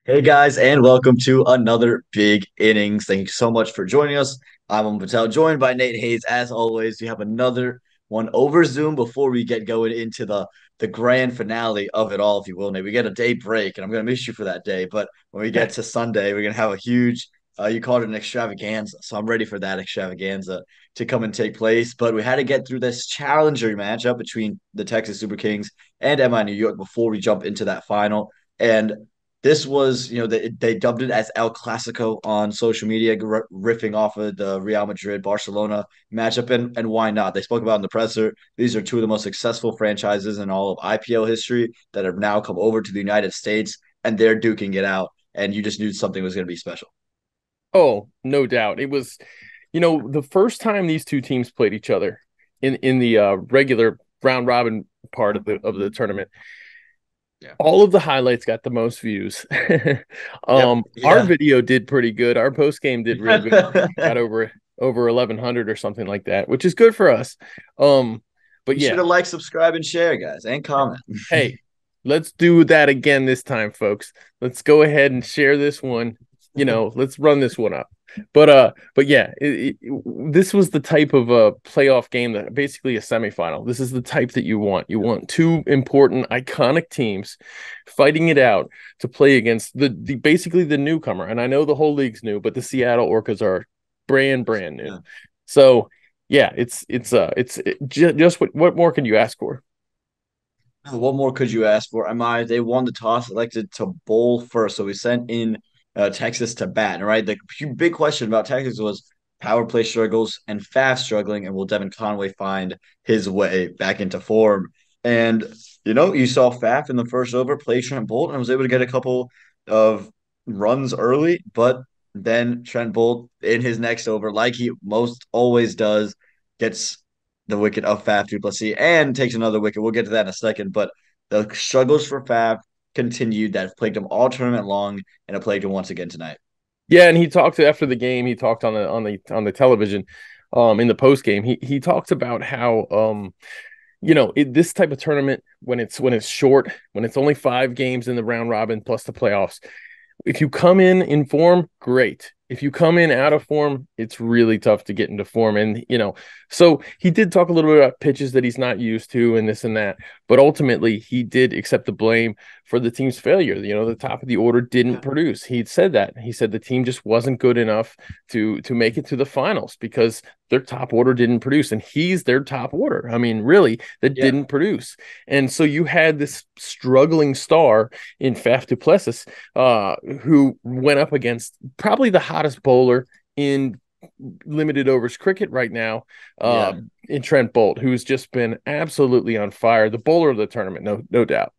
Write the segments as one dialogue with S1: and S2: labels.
S1: Hey guys, and welcome to another big innings. Thank you so much for joining us. I'm Aaman Patel, joined by Nate Hayes. As always, we have another one over Zoom before we get going into the grand finale of it all, if you will, Nate. We get a day break, and I'm gonna miss you for that day. But when we get to Sunday, we're gonna have a huge you called it an extravaganza. So I'm ready for that extravaganza to come and take place. But we had to get through this challenger matchup between the Texas Super Kings and MI New York before we jump into that final. And this was, they dubbed it as El Clasico on social media, riffing off of the Real Madrid Barcelona matchup, and why not? They spoke about in the presser. These are two of the most successful franchises in all of IPL history that have now come over to the United States, and they're duking it out. And you just knew something was going to be special.
S2: Oh, no doubt. It was, the first time these two teams played each other in the regular round robin part of the tournament.
S1: Yeah.
S2: All of the highlights got the most views.
S1: Yep.
S2: Our
S1: Yeah.
S2: video did pretty good. Our post game did real good. Got over 1100 or something like that, which is good for us. But
S1: You should
S2: yeah,
S1: have liked, subscribe, and share, guys, and comment.
S2: hey, let's do that again this time, folks. Let's go ahead and share this one. Let's run this one up. But yeah, this was the type of a playoff game that basically a semifinal. This is the type that you want. You want two important, iconic teams fighting it out to play against the basically the newcomer. And I know the whole league's new, but the Seattle Orcas are brand new.
S1: Yeah.
S2: So yeah, just what more can you ask for?
S1: What more could you ask for? Am I? They won the toss, elected to bowl first, so we sent in Texas to bat. Right, the big question about Texas was power play struggles and fast struggling, and will Devin Conway find his way back into form? And you saw Faf in the first over play Trent Bolt and was able to get a couple of runs early, but then Trent Bolt in his next over, like he most always does, gets the wicket of Faf du Plessis and takes another wicket. We'll get to that in a second. But the struggles for Faf continued that plagued him all tournament long, and it plagued him once again tonight.
S2: Yeah, and he talked after the game. He talked on the television, in the post game. He talked about how this type of tournament when it's short, when it's only 5 games in the round robin plus the playoffs. If you come in form, great. If you come in out of form, it's really tough to get into form. And, so he did talk a little bit about pitches that he's not used to and this and that. But ultimately, he did accept the blame for the team's failure. The top of the order didn't
S1: Yeah.
S2: produce. He said that. He said the team just wasn't good enough to make it to the finals because their top order didn't produce. And he's their top order. I mean, really, that
S1: Yeah.
S2: didn't produce. And so you had this struggling star in Faf du Plessis, who went up against probably the hottest bowler in limited overs cricket right now,
S1: Yeah.
S2: in Trent Bolt, who's just been absolutely on fire, the bowler of the tournament, no doubt.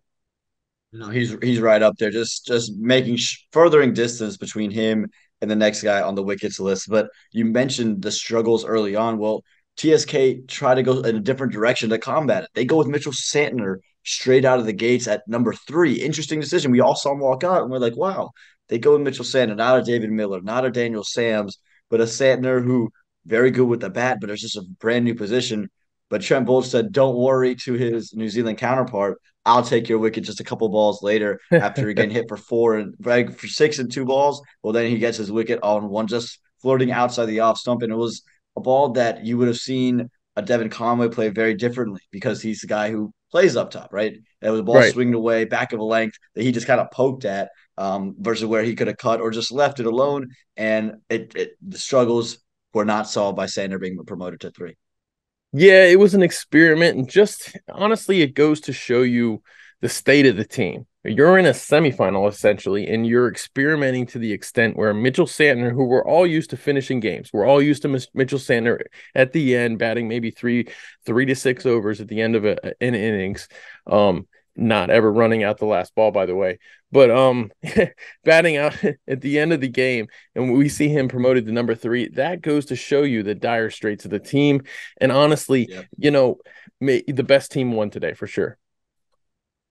S1: No, he's right up there, just making furthering distance between him and the next guy on the wickets list. But you mentioned the struggles early on. Well, TSK try to go in a different direction to combat it. They go with Mitchell Santner straight out of the gates at number 3. Interesting decision. We all saw him walk out, and we're like, wow. They go with Mitchell Santner, not a David Miller, not a Daniel Sams, but a Santner who very good with the bat, but it's just a brand new position. But Trent Bolt said, "Don't worry," to his New Zealand counterpart. I'll take your wicket just a couple balls later after getting hit for 6 and 2 balls. Well, then he gets his wicket on one just floating outside the off stump. And it was a ball that you would have seen a Devin Conway play very differently because he's the guy who plays up top, right? It was a ball
S2: Right.
S1: swinged away back of a length that he just kind of poked at, versus where he could have cut or just left it alone. And the struggles were not solved by Sander being promoted to 3.
S2: Yeah, it was an experiment, and just honestly, it goes to show you the state of the team. You're in a semifinal essentially, and you're experimenting to the extent where Mitchell Santner, who we're all used to finishing games, we're all used to Mitchell Santner at the end batting maybe three to six overs at the end of an innings, not ever running out the last ball, by the way, but batting out at the end of the game, and we see him promoted to number 3. That goes to show you the dire straits of the team. And honestly,
S1: Yeah.
S2: the best team won today for sure.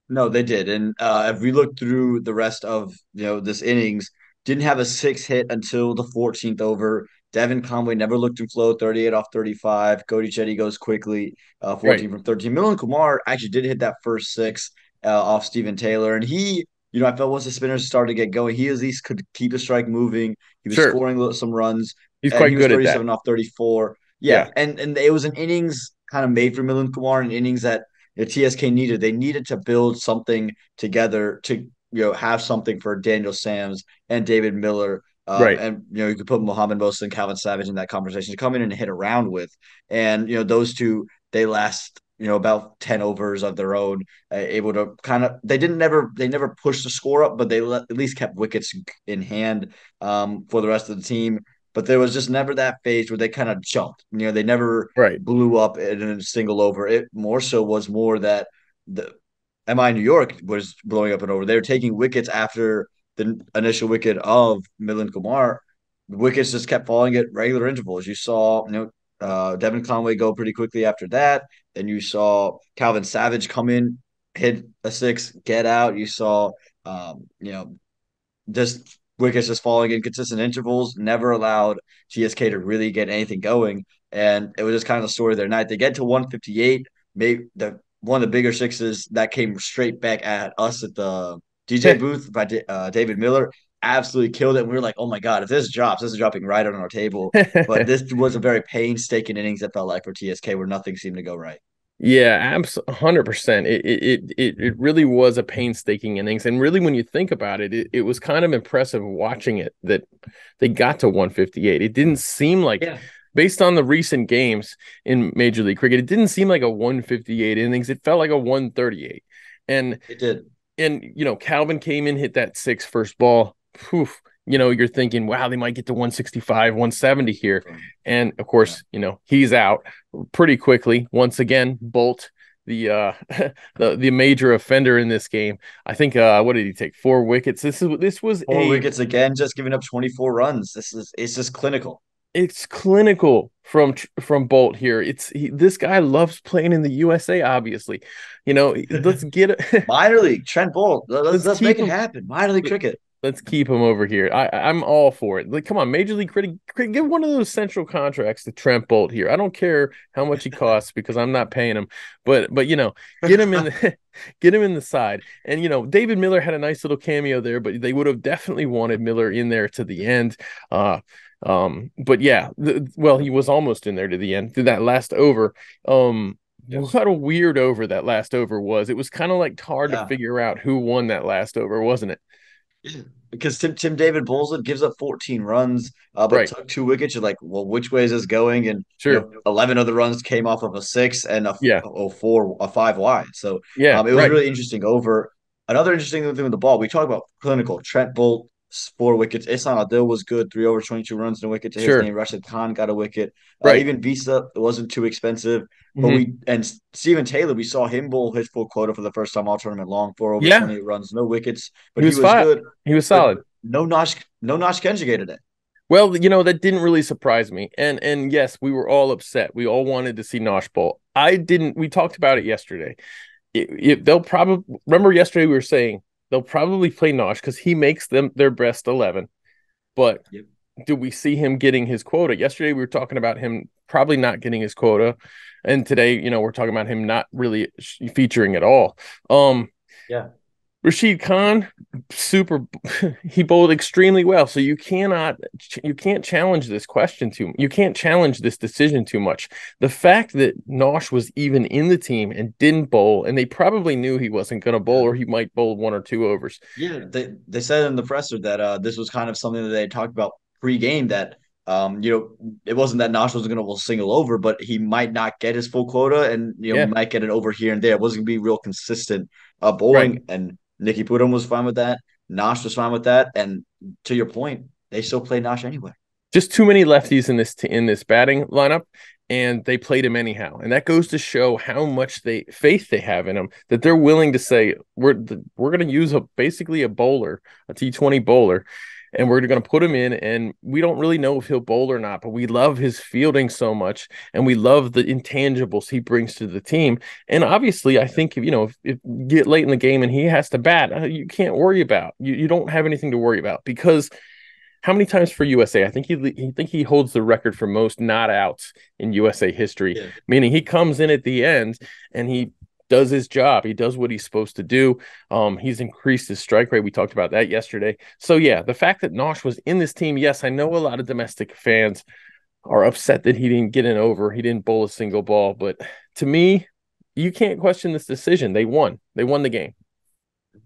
S1: No, they did. And if we look through the rest of this innings, didn't have a 6 hit until the 14th over. Devin Conway never looked to flow, 38 off 35. Cody Chetty goes quickly,
S2: Right.
S1: 14 from 13. Milan Kumar actually did hit that first 6 off Steven Taylor, and he, I felt once the spinners started to get going, he at least could keep the strike moving. He was
S2: Sure.
S1: scoring some runs,
S2: He's
S1: and he
S2: quite
S1: was
S2: good at that.
S1: 37 off 34. Yeah,
S2: Yeah.
S1: and it was an innings kind of made for Milind Kumar, an innings that the TSK needed. They needed to build something together to have something for Daniel Sams and David Miller.
S2: Right.
S1: And you could put Mohamed Mosa and Calvin Savage in that conversation to come in and hit around with. And those two, they last about 10 overs of their own, able to kind of, they never pushed the score up, but at least kept wickets in hand for the rest of the team. But there was just never that phase where they kind of jumped. They never
S2: Right.
S1: blew up in a single over. It more so was more that the MI New York was blowing up and over. They were taking wickets after the initial wicket of Milind Kumar. The wickets just kept falling at regular intervals. You saw, Devin Conway go pretty quickly after that. Then you saw Calvin Savage come in, hit a six, get out. You saw, just wickets just falling in consistent intervals, never allowed TSK to really get anything going. And it was just kind of the story of their night. They get to 158, maybe one of the bigger sixes that came straight back at us at the DJ booth by David Miller. Absolutely killed it. And we were like, oh my God, if this drops, this is dropping right on our table. But this was a very painstaking innings, it felt like, for TSK, where nothing seemed to go right.
S2: Yeah, absolutely, 100%. It really was a painstaking innings, and really, when you think about it, it was kind of impressive watching it that they got to 158. It didn't seem like,
S1: Yeah,
S2: based on the recent games in Major League Cricket, it didn't seem like a 158 innings. It felt like a 138, and
S1: it did.
S2: Calvin came in, hit that first ball. Poof. You're thinking, wow, they might get to 165, 170 here. And of
S1: Yeah.
S2: course, he's out pretty quickly. Once again, Bolt, the the major offender in this game. I think what did he take? 4 wickets. This was
S1: Four wickets again, just giving up 24 runs. It's just clinical.
S2: it's clinical from Bolt here. This guy loves playing in the USA, obviously. Let's get
S1: Minor league, Trent Bolt. Let's
S2: let's
S1: let's
S2: keep
S1: make it
S2: him
S1: happen. Minor league cricket.
S2: Let's keep him over here. I'm all for it. Like, come on, Major League Cricket, give one of those central contracts to Trent Bolt here. I don't care how much he costs because I'm not paying him. But get him in the get him in the side. And David Miller had a nice little cameo there, but they would have definitely wanted Miller in there to the end. But yeah, well, he was almost in there to the end, to that last over.
S1: Yes.
S2: What a weird over that last over was. It was kind of like hard to
S1: Yeah.
S2: figure out who won that last over, wasn't it?
S1: Yeah. Because Tim David Bowles gives up 14 runs, but
S2: Right.
S1: took two wickets. You're like, well, which way is this going? And
S2: Sure.
S1: 11 of the runs came off of a six and
S2: Yeah.
S1: a five wide. So
S2: Yeah.
S1: it was
S2: Right.
S1: really interesting. Over another interesting thing with the ball, we talk about clinical. Trent Bolt, 4 wickets. Ihsan Adil was good, 3 overs, 22 runs, no wicket to his
S2: Sure.
S1: name. Rashid Khan got a wicket.
S2: Right.
S1: Even Visa, it wasn't too expensive. But
S2: Hmm.
S1: Steven Taylor, we saw him bowl his full quota for the first time all tournament long, 4 overs,
S2: Yeah.
S1: 28 runs, no wickets,
S2: He
S1: but he
S2: was
S1: was
S2: fine.
S1: good.
S2: He was
S1: But
S2: solid.
S1: no Nosh Kenjige today.
S2: Well, that didn't really surprise me. And yes, we were all upset. We all wanted to see Nosh Bowl. I didn't. We talked about it yesterday. They'll probably remember yesterday we were saying they'll probably play Nosh because he makes them their best 11. But
S1: Yep.
S2: do we see him getting his quota? Yesterday we were talking about him probably not getting his quota, and today we're talking about him not really featuring at all.
S1: Yeah.
S2: Rashid Khan, super, he bowled extremely well. So you can't challenge this question too. You can't challenge this decision too much. The fact that Nosh was even in the team and didn't bowl, and they probably knew he wasn't going to bowl,
S1: Yeah.
S2: or he might bowl 1 or 2 overs.
S1: Yeah. They said in the presser that this was kind of something that they talked about pre-game that it wasn't that Nosh was going to single over, but he might not get his full quota and
S2: Yeah,
S1: might get an over here and there. It wasn't going to be real consistent
S2: right.
S1: bowling, and Nicky Pudum was fine with that. Nosh was fine with that, and to your point, they still play Nosh anyway.
S2: Just too many lefties in this batting lineup, and they played him anyhow. And that goes to show how much faith they have in him, that they're willing to say we're going to use basically a bowler, a T20 bowler, and we're going to put him in. And we don't really know if he'll bowl or not, but we love his fielding so much, and we love the intangibles he brings to the team. And obviously, I think if get late in the game and he has to bat, you can't worry about you don't have anything to worry about because how many times for USA? I think he holds the record for most not outs in USA history,
S1: Yeah.
S2: meaning he comes in at the end and he does his job. He does what he's supposed to do. He's increased his strike rate. We talked about that yesterday. So yeah, the fact that Nosh was in this team, yes, I know a lot of domestic fans are upset that he didn't get an over. He didn't bowl a single ball, but to me, you can't question this decision. They won. They won the game.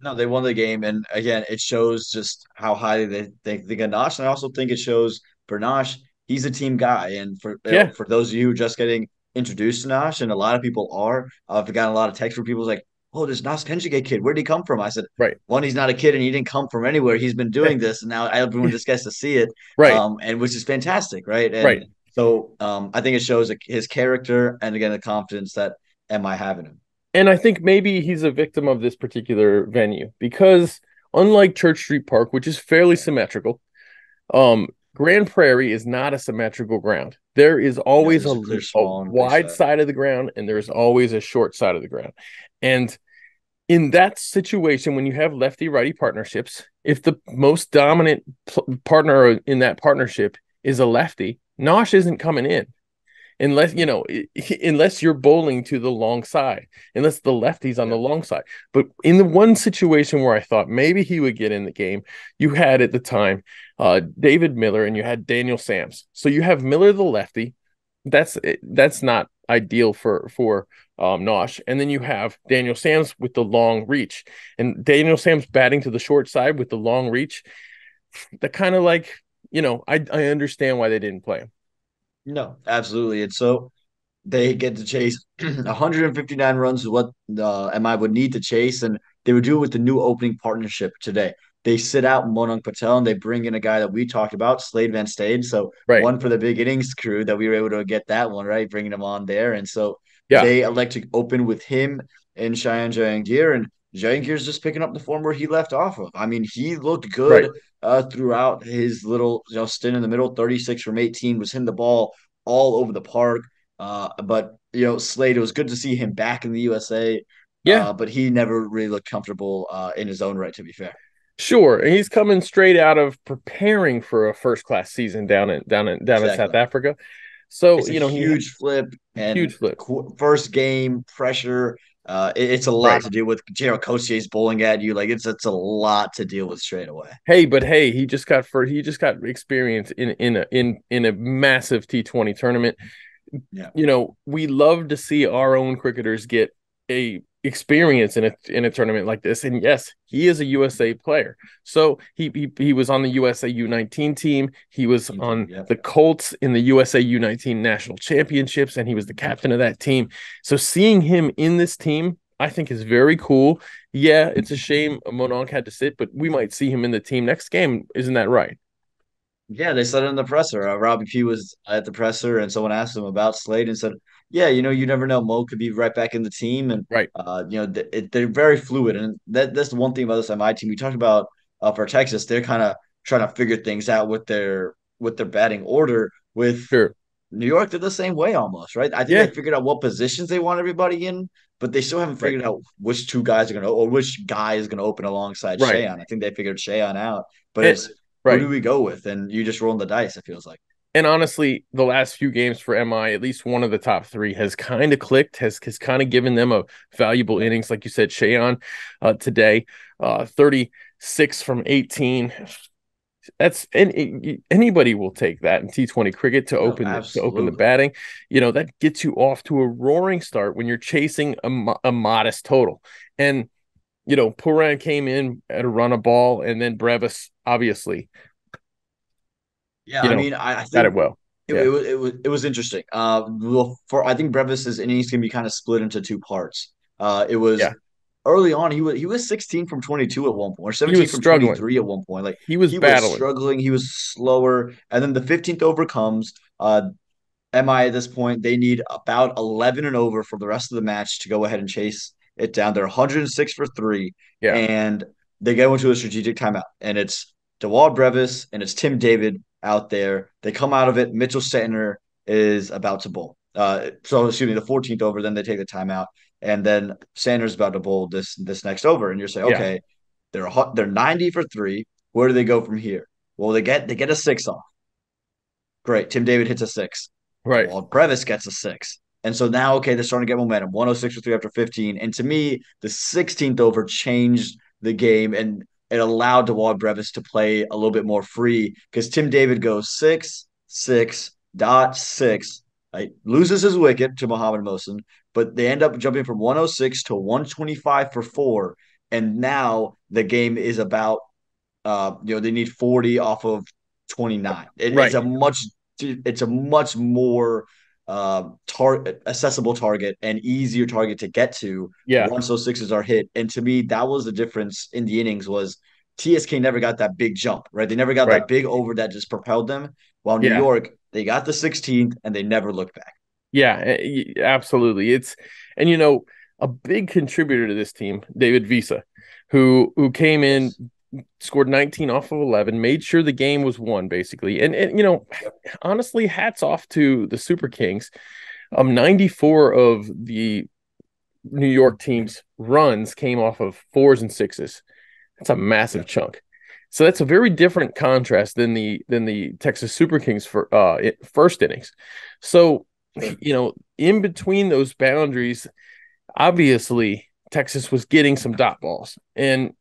S1: No, they won the game, and again, it shows just how highly they think of Nash. And I also think it shows for Nash, he's a team guy. And
S2: Yeah,
S1: for those of you who are just getting introduced to Nash, and a lot of people are, I've gotten a lot of texts from people like, "Oh, this Nash Kenjige kid, where did he come from?" I said,
S2: right.
S1: "One, he's not a kid, and he didn't come from anywhere. He's been
S2: Yeah,
S1: doing this, and now everyone just gets to see it,
S2: right,
S1: and which is fantastic, right?" And
S2: right.
S1: so, I think it shows his character, and again, the confidence that MI have in him.
S2: And I think maybe he's a victim of this particular venue because unlike Church Street Park, which is fairly symmetrical, um, Grand Prairie is not a symmetrical ground. There is
S1: Yeah,
S2: always
S1: there's a clear
S2: a
S1: small and big
S2: wide
S1: side.
S2: side of the ground and there's always a short side of the ground. And in that situation, when you have lefty righty partnerships, if the most dominant partner in that partnership is a lefty, Nosh isn't coming in unless unless you're bowling to the long side, unless the lefty's on the
S1: Yeah.
S2: long side. But in the one situation where I thought maybe he would get in the game, you had at the time David Miller and you had Daniel Sams. So you have Miller the lefty. That's not ideal for Nosh. And then you have Daniel Sams with the long reach, and Daniel Sams batting to the short side with the long reach. That kind of like I understand why they didn't play him.
S1: No, absolutely. And so they get to chase 159 runs is what MI would need to chase, and they would do it with the new opening partnership today. They sit out Monang Patel and they bring in a guy that we talked about, Slade Van Stade. So
S2: Right.
S1: one for the big innings crew that we were able to get that one right, bringing him on there. And so
S2: Yeah.
S1: they elect to open with him and Cheyenne Jahangir, and Jahangir's just picking up the form where he left off of. I mean, he looked
S2: Right.
S1: good throughout his little stint in the middle. 36 from 18 was hitting the ball all over the park. But Slade, it was good to see him back in the USA.
S2: Yeah.
S1: But he never really looked comfortable in his own right, to be fair.
S2: Sure, and he's coming straight out of preparing for a first class season down in South
S1: Exactly.
S2: Africa. So,
S1: It's a
S2: he had
S1: huge flip and
S2: huge flip.
S1: first game pressure. It's a lot
S2: Right.
S1: to deal with. Coach J's bowling at you. Like it's a lot to deal with straight away.
S2: Hey, but hey, he just got experience in a massive T20 tournament.
S1: Yeah.
S2: We love to see our own cricketers get a experience in a tournament like this. And yes, he is a USA player. So he was on the USA U19 team. He was
S1: Team team.
S2: on
S1: Yep.
S2: the Colts in the USA U19 national championships, and he was the captain of that team. So seeing him in this team, I think is very cool. Yeah, it's a shame Mononk had to sit, but we might see him in the team next game. Isn't that right?
S1: Yeah, they said it in the presser. Robbie P was at the presser, and someone asked him about Slade and said, "Yeah, you never know. Mo could be right back in the team, and
S2: Right.
S1: they're very fluid, and that's the one thing about this MI team. We talked about for Texas, they're kind of trying to figure things out with their batting order. With
S2: Sure.
S1: New York, they're the same way almost, right? I think they
S2: Yeah.
S1: figured out what positions they want everybody in, but they still haven't
S2: Right.
S1: figured out which two guys are going to, or which guy is going to open alongside
S2: Right.
S1: Shayon. I think they figured Shayon out, but
S2: And
S1: it's who
S2: right.
S1: do we go with? And you just rolling the dice, it feels like.
S2: And honestly, the last few games for MI, at least one of the top three has kind of clicked, has kind of given them a valuable
S1: Yeah.
S2: innings, like you said, Shayon today, 36 from 18. That's anybody will take that in T20 cricket
S1: No,
S2: to open the
S1: absolutely.
S2: batting. That gets you off to a roaring start when you're chasing a modest total. And Puran came in at a run of ball, and then Brevis obviously,
S1: Yeah,
S2: you
S1: I
S2: know,
S1: mean, I
S2: got it
S1: think
S2: well.
S1: it,
S2: Yeah,
S1: it was interesting. Well, for I think Brevis's innings can be kind of split into two parts. It was
S2: yeah.
S1: early on. He was 16 from 22 at one point, or
S2: He
S1: 17
S2: was
S1: from
S2: struggling.
S1: 23 at one point. Like
S2: He was
S1: he was
S2: battling.
S1: struggling. He was slower, and then the 15th over comes. MI at this point, they need about 11 and over for the rest of the match to go ahead and chase it down. They're 106 for three,
S2: Yeah,
S1: and they go into a strategic timeout. And it's DeWald Brevis and it's Tim David out there. They come out of it. Mitchell Santner is about to bowl. So excuse me, the 14th over. Then they take the timeout, and then Sanders about to bowl this next over. And you're saying,
S2: yeah,
S1: okay, they're 90 for three. Where do they go from here? Well, they get a six off. Great. Tim David hits a six.
S2: right.
S1: DeWalt Brevis gets a six. And so now, okay, they're starting to get momentum. 106 for three after 15. And to me, the 16th over changed the game and it allowed DeWalt Brevis to play a little bit more free because Tim David goes 6-6.6, right? Loses his wicket to Muhammad Mohsin, but they end up jumping from 106 to 125 for four. And now the game is about they need 40 off of 29.
S2: Right.
S1: It's a much more accessible target and easier target to get to
S2: Yeah.
S1: once those sixes are hit. And to me, that was the difference in the innings was TSK never got that big jump, right? They never got
S2: Right.
S1: that big over that just propelled them. While New
S2: Yeah.
S1: York, they got the 16th and they never looked back.
S2: Yeah, absolutely. And a big contributor to this team, David Visa, who came in,
S1: Yes.
S2: scored 19 off of 11, made sure the game was won basically. And
S1: Yep.
S2: honestly, hats off to the Super Kings. 94 of the New York team's runs came off of fours and sixes. That's a massive
S1: Yep.
S2: chunk. So that's a very different contrast than the Texas Super Kings for first innings. So,
S1: Sure.
S2: in between those boundaries, obviously Texas was getting some dot balls. And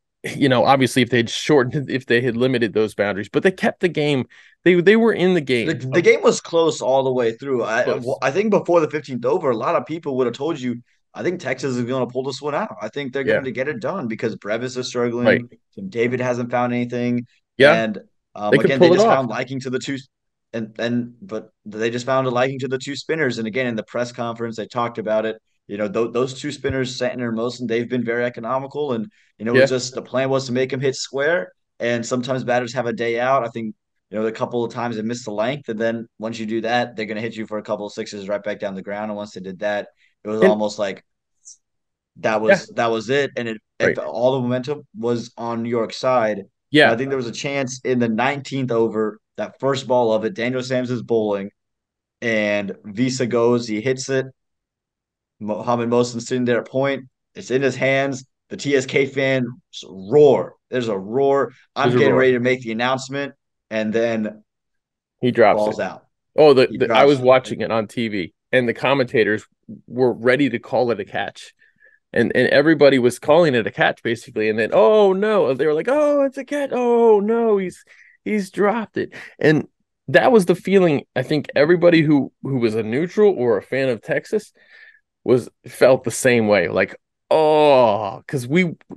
S2: obviously if they had limited those boundaries, but they kept the game. They were in the
S1: The,
S2: game.
S1: the game was close all the way through.
S2: Close.
S1: I think before the 15th over, a lot of people would have told you, I think Texas is going to pull this one out. I think they're
S2: Yeah.
S1: going to get it done because Brevis is
S2: Right.
S1: struggling. Tim David hasn't found anything,
S2: Yeah.
S1: and
S2: They could
S1: again, they
S2: pull it
S1: just
S2: off.
S1: found liking to the two, and but they just found a liking to the two spinners. And again, in the press conference, they talked about it. Those two spinners, Santner and Mosin, they've been very economical, and it was
S2: Yeah.
S1: just the plan was to make them hit square. And sometimes batters have a day out. I think a couple of times they missed the length, and then once you do that, they're going to hit you for a couple of sixes right back down the ground. And once they did that, it was
S2: And
S1: almost like
S2: yeah.
S1: that was it, and
S2: Right.
S1: all the momentum was on New York side. But I
S2: Yeah.
S1: think there was a chance in the 19th over that first ball of it. Daniel Sams is bowling, and Visa goes, he hits it. Mohamed Mohsen sitting there at point. It's in his hands. The TSK fan roar. There's a roar. I'm
S2: There's a
S1: getting
S2: roar.
S1: ready to make the announcement, and then
S2: He drops it.
S1: balls out.
S2: Oh,
S1: He
S2: I
S1: drops
S2: was
S1: it.
S2: watching it on TV, and the commentators were ready to call it a catch, and everybody was calling it a catch basically. And then, oh no, they were like, oh, it's a catch. Oh no, he's dropped it. And that was the feeling. I think everybody who was a neutral or a fan of Texas was felt the same way. Like, oh, because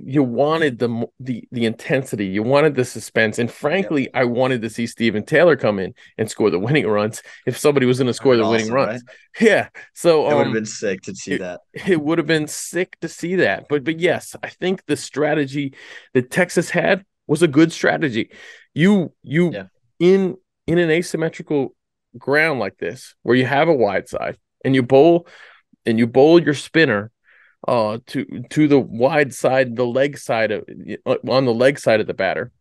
S2: you wanted the intensity, you wanted the suspense, and
S1: Yep.
S2: frankly, I wanted to see Steven Taylor come in and score the winning runs if somebody was going to
S1: That'd
S2: score
S1: been
S2: the winning
S1: awesome, right?
S2: runs. Yeah. So
S1: That would have been sick to see that.
S2: it would have been sick to see that. But yes, I think the strategy that Texas had was a good strategy. You
S1: Yeah.
S2: in in an asymmetrical ground like this, where you have a wide side and you bowl your spinner to the wide side, the leg side of on the leg side of the batter.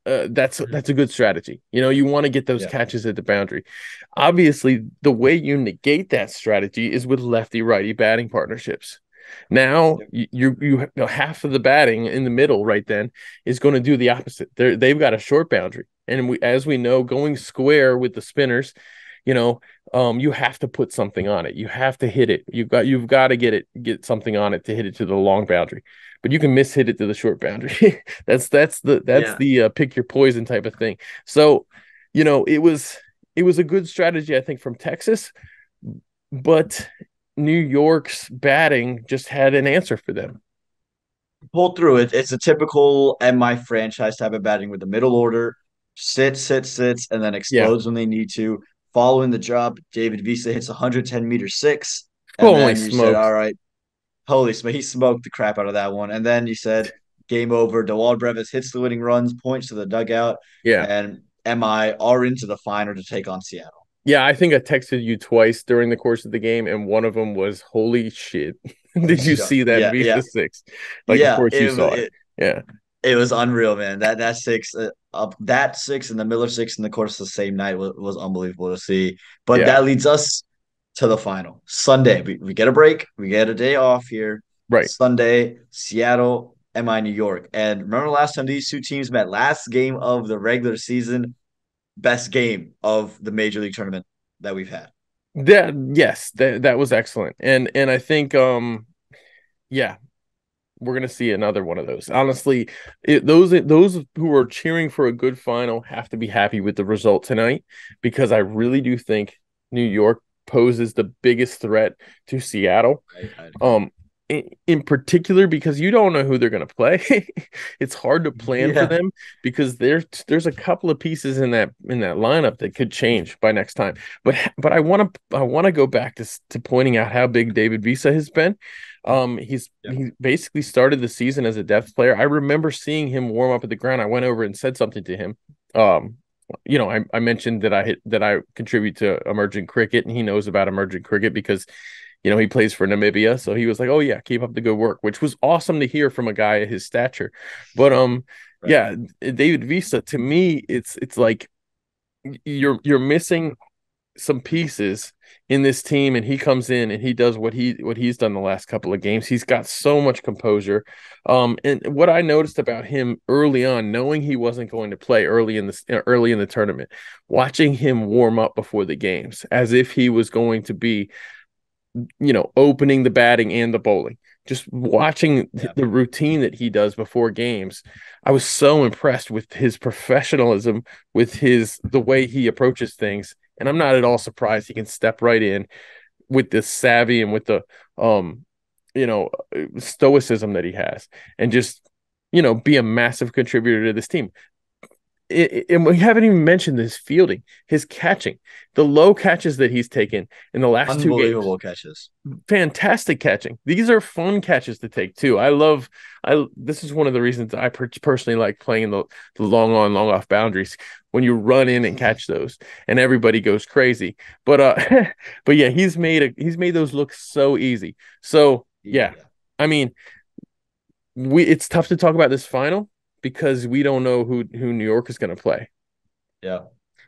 S1: Mhm.
S2: That's a good strategy. You want to get those
S1: Yeah.
S2: catches at the boundary. Obviously, the way you negate that strategy is with lefty righty batting partnerships. Now
S1: Yep.
S2: you know, half of the batting in the middle right then is going to do the opposite. They've got a short boundary, and as we know, going square with the spinners, you know, you have to put something on it. You have to hit it. You've got to get something on it to hit it to the long boundary. But you can miss hit it to the short boundary. That's
S1: Yeah.
S2: the pick your poison type of thing. So, it was a good strategy, I think, from Texas, but New York's batting just had an answer for them.
S1: Pull through it. It's a typical MI franchise type of batting with the middle order, sits, and then
S2: Yeah.
S1: explodes when they need to. Following the drop, David Visa hits 110-meter six. And
S2: Holy
S1: then you said,
S2: smokes.
S1: all right, holy smoke, he smoked the crap out of that one. And then you said, game over. DeWald Brevis hits the winning runs, points to the dugout,
S2: Yeah.
S1: and MI are into the final to take on Seattle.
S2: Yeah, I think I texted you twice during the course of the game, and one of them was holy shit. Did you see that
S1: Yeah, yeah,
S2: Visa six? Like, of
S1: yeah.
S2: course you saw it. Yeah.
S1: It was unreal, man. That six up that six and the Miller six in the course of the same night was unbelievable to see. But
S2: Yeah.
S1: that leads us to the final Sunday. We get a break. We get a day off here.
S2: Right.
S1: Sunday, Seattle, MI New York. And remember last time these two teams met? Last game of the regular season, best game of the Major League tournament that we've had.
S2: That was excellent. And I think yeah, we're gonna see another one of those. Honestly, those who are cheering for a good final have to be happy with the result tonight because I really do think New York poses the biggest threat to Seattle.
S1: I'd agree.
S2: Um, in particular because you don't know who they're going to play. It's hard to plan for
S1: Yeah,
S2: them because there's a couple of pieces in that lineup that could change by next time. But I want to go back to pointing out how big David Visa has been.
S1: yeah,
S2: He basically started the season as a depth player. I remember seeing him warm up at the ground. I went over and said something to him. Um, I mentioned that I contribute to emerging cricket, and he knows about emerging cricket because he plays for Namibia. So he was like, "Oh yeah, keep up the good work," which was awesome to hear from a guy at his stature. But
S1: right.
S2: yeah, David Visa to me, it's like you're missing some pieces in this team, and he comes in and he does what he's done the last couple of games. He's got so much composure. And what I noticed about him early on, knowing he wasn't going to play early in the tournament, watching him warm up before the games as if he was going to be opening the batting and the bowling. Just watching
S1: Yeah,
S2: the routine that he does before games, I was so impressed with his professionalism, with the way he approaches things, and I'm not at all surprised he can step right in with the savvy and with the stoicism that he has, and just be a massive contributor to this team. And we haven't even mentioned his fielding, his catching, the low catches that he's taken in the last two games.
S1: unbelievable catches.
S2: Fantastic catching. These are fun catches to take too. I this is one of the reasons I personally like playing the long on long off boundaries when you run in and catch those and everybody goes crazy. But but yeah, he's made those look so easy. So yeah,
S1: Yeah.
S2: I mean, it's tough to talk about this final because we don't know who New York is going to play.
S1: Yeah.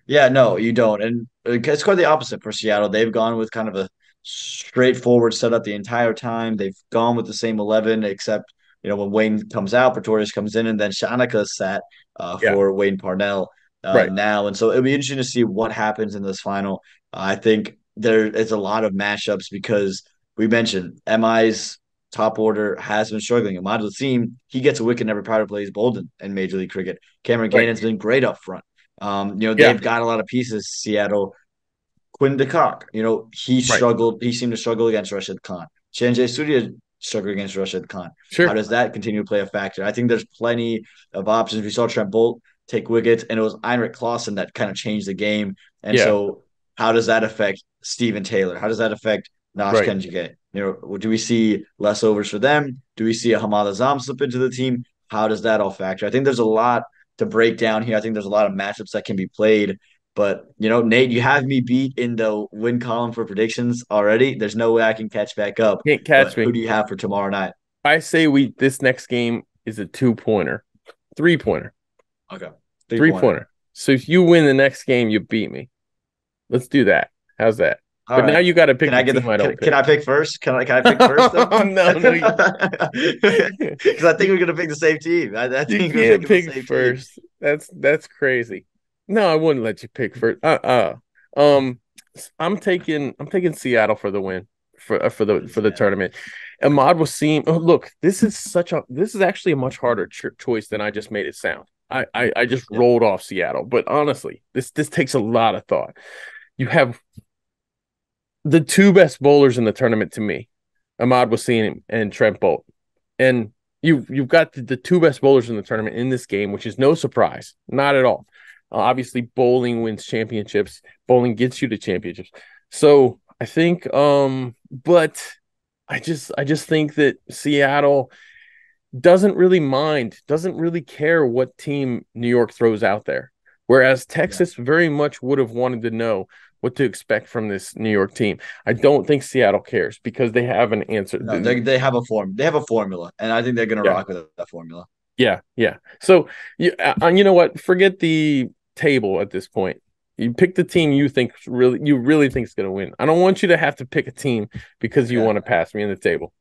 S1: Yeah, no, you don't. And it's quite the opposite for Seattle. They've gone with kind of a straightforward setup the entire time. They've gone with the same 11, except, when Wayne comes out, Pretorius comes in, and then Shanika's sat
S2: Yeah,
S1: for Wayne Parnell
S2: right.
S1: now. And so it'll be interesting to see what happens in this final. I think there is a lot of matchups because we mentioned MI's top order has been struggling. Ahmad Lassine, he gets a wicket in every power play he's bowled in Major League Cricket. Cameron
S2: Right.
S1: Gannon's been great up front.
S2: Yeah,
S1: They've got a lot of pieces, Seattle. Quinn DeCock, he
S2: right.
S1: struggled. He seemed to struggle against Rashid Khan. Sanjay Surya struggled against Rashid Khan. How
S2: Sure.
S1: does that continue to play a factor? I think there's plenty of options. We saw Trent Bolt take wickets, and it was Heinrich Clausen that kind of changed the game. And
S2: Yeah,
S1: so, how does that affect Steven Taylor? How does that affect Nash
S2: right.
S1: Kenjige? Do we see less overs for them? Do we see a Hamad Azam slip into the team? How does that all factor? I think there's a lot to break down here. I think there's a lot of matchups that can be played. But Nate, you have me beat in the win column for predictions already. There's no way I can catch back up.
S2: Can't
S1: But
S2: catch
S1: who
S2: me.
S1: do you have for tomorrow night?
S2: I say we this next game is a 2-pointer, 3-pointer,
S1: Okay, 3-pointer.
S2: 3-pointer. So if you win the next game, you beat me. Let's do that. How's that?
S1: All
S2: But now
S1: right.
S2: you got to
S1: Can
S2: pick
S1: I
S2: the
S1: get the?
S2: team I don't
S1: Can
S2: pick.
S1: I pick first? Can I pick first though?
S2: No, no,
S1: Because I think we're gonna pick the same team. I
S2: you
S1: think we're
S2: can't
S1: picking the
S2: pick
S1: same team.
S2: first. That's crazy. No, I wouldn't let you pick first. Um, I'm taking Seattle for the win for the
S1: Seattle.
S2: tournament. Ahmad Wasim. Oh, look, this is actually a much harder choice than I just made it sound. I just
S1: Yeah.
S2: rolled off Seattle, but honestly, this takes a lot of thought. You have the two best bowlers in the tournament to me, Ahmad Wasim and Trent Bolt, and you've got the two best bowlers in the tournament in this game, which is no surprise, not at all. Obviously, bowling wins championships. Bowling gets you to championships. So I think, but I just think that Seattle doesn't really care what team New York throws out there. Whereas
S1: Yeah.
S2: Texas very much would have wanted to know what to expect from this New York team. I don't think Seattle cares because they have an answer.
S1: No, they have a form. They have a formula, and I think they're gonna
S2: Yeah,
S1: rock with that formula.
S2: yeah. So you know what? Forget the table at this point. You pick the team you really think is going to win. I don't want you to have to pick a team because you
S1: Okay.
S2: want to pass me in the table.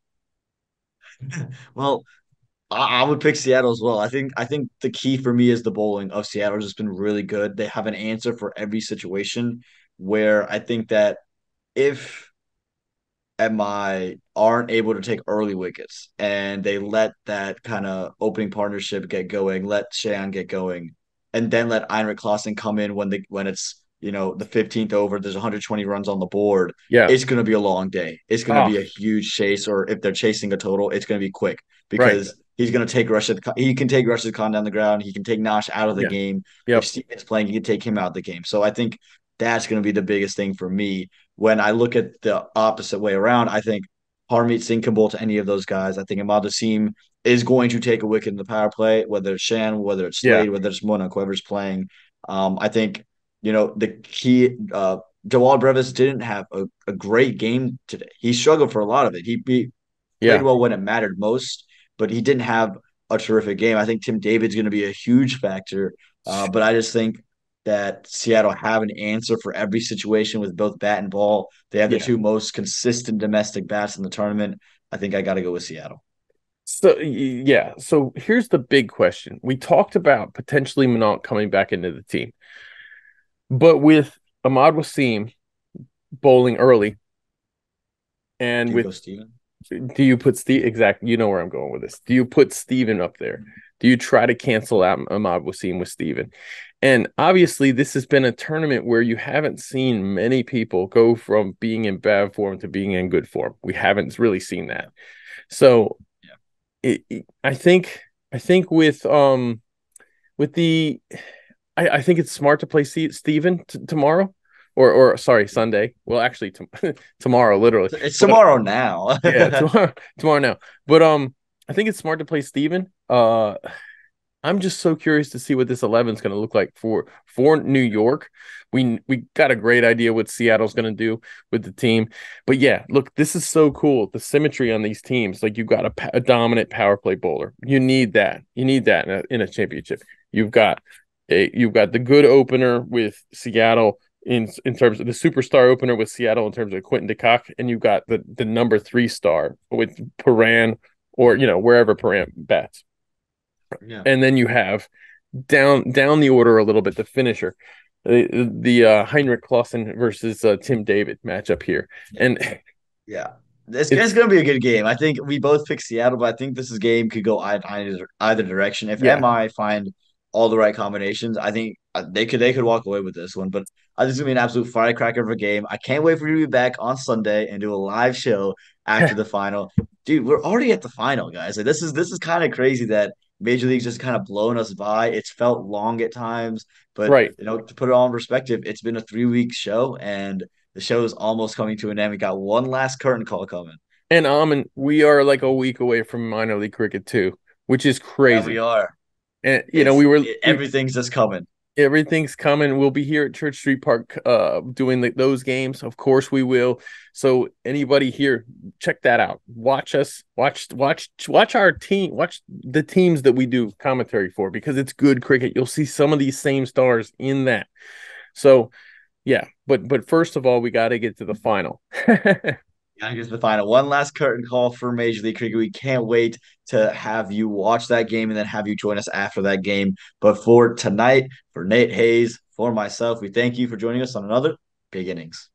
S1: Well, I would pick Seattle as well. I think the key for me is the bowling of Seattle has just been really good. They have an answer for every situation where I think that if MI aren't able to take early wickets and they let that kind of opening partnership get going, let Shan get going, and then let Heinrich Klaassen come in when it's the 15th over, there's 120 runs on the board.
S2: Yeah.
S1: It's going to be a long day. It's going to
S2: Oh,
S1: be a huge chase, or if they're chasing a total, it's going to be quick
S2: right.
S1: because he's going to take He can take Rashid Khan down the ground. He can take Nash out of the
S2: Yeah.
S1: game. If
S2: Yep.
S1: Steven's playing, he can take him out of the game. So I think that's going to be the biggest thing for me when I look at the opposite way around. I think Harmeet's incomparable to any of those guys. I think Ahmad Wasim is going to take a wicket in the power play, whether it's Shan, whether it's
S2: Yeah.
S1: Slade, whether it's Mona, whoever's playing. I think, the key, Jawad Brevis didn't have a great game today. He struggled for a lot of it. He played
S2: Yeah.
S1: well when it mattered most, but he didn't have a terrific game. I think Tim David's going to be a huge factor, but I just think that Seattle have an answer for every situation with both bat and ball. They have the
S2: Yeah.
S1: two most consistent domestic bats in the tournament. I think I got to go with Seattle.
S2: So yeah. So here's the big question. We talked about potentially Minot coming back into the team, but with Ahmad Wasim bowling early, and
S1: Do you
S2: with
S1: go, Steven?
S2: do you put Steve exactly? You know where I'm going with this. Do you put Steven up there? Do you try to cancel out Ahmad Wasim with Steven? And obviously, this has been a tournament where you haven't seen many people go from being in bad form to being in good form. We haven't really seen that. So
S1: Yeah.
S2: I think with the I think it's smart to play Steven tomorrow or sorry Sunday. Well, actually tomorrow literally.
S1: It's
S2: But
S1: tomorrow now.
S2: yeah, tomorrow now. But I think it's smart to play Steven. I'm just so curious to see what this 11 is going to look like for New York. We got a great idea what Seattle's going to do with the team, but yeah, look, this is so cool. The symmetry on these teams, like you've got a dominant power play bowler. You need that. You need that in a championship. You've got you've got the good opener with Seattle in terms of the superstar opener with Seattle in terms of Quentin DeCock, and you've got the number 3 star with Paran or wherever Paran bats.
S1: Yeah.
S2: And then you have down the order a little bit the finisher, the Heinrich Klaassen versus Tim David matchup here, and
S1: Yeah. It's
S2: it's
S1: going to be a good game. I think we both picked Seattle, but I think this game could go either direction. If
S2: yeah,
S1: MI find all the right combinations, I think they could walk away with this one. But I think it's going to be an absolute firecracker of a game. I can't wait for you to be back on Sunday and do a live show after the final. Dude, we're already at the final, guys. Like this is kind of crazy that Major League's just kind of blown us by. It's felt long at times, but
S2: right.
S1: to put it all in perspective, it's been a 3 week show and the show is almost coming to an end. We got one last curtain call coming.
S2: And we are like a week away from minor league cricket too, which is
S1: Yeah, we
S2: crazy.
S1: are.
S2: And we
S1: Everything's just coming.
S2: everything's coming. We'll be here at Church Street Park doing those games. Of course we will. So anybody here, check that out. Watch us. Watch our team. Watch the teams that we do commentary for because it's good cricket. You'll see some of these same stars in that. So yeah, but first of all, we got to get to the final.
S1: Yeah, here's the final. One last curtain call for Major League Cricket. We can't wait to have you watch that game and then have you join us after that game. But for tonight, for Nate Hayes, for myself, we thank you for joining us on another Big Innings.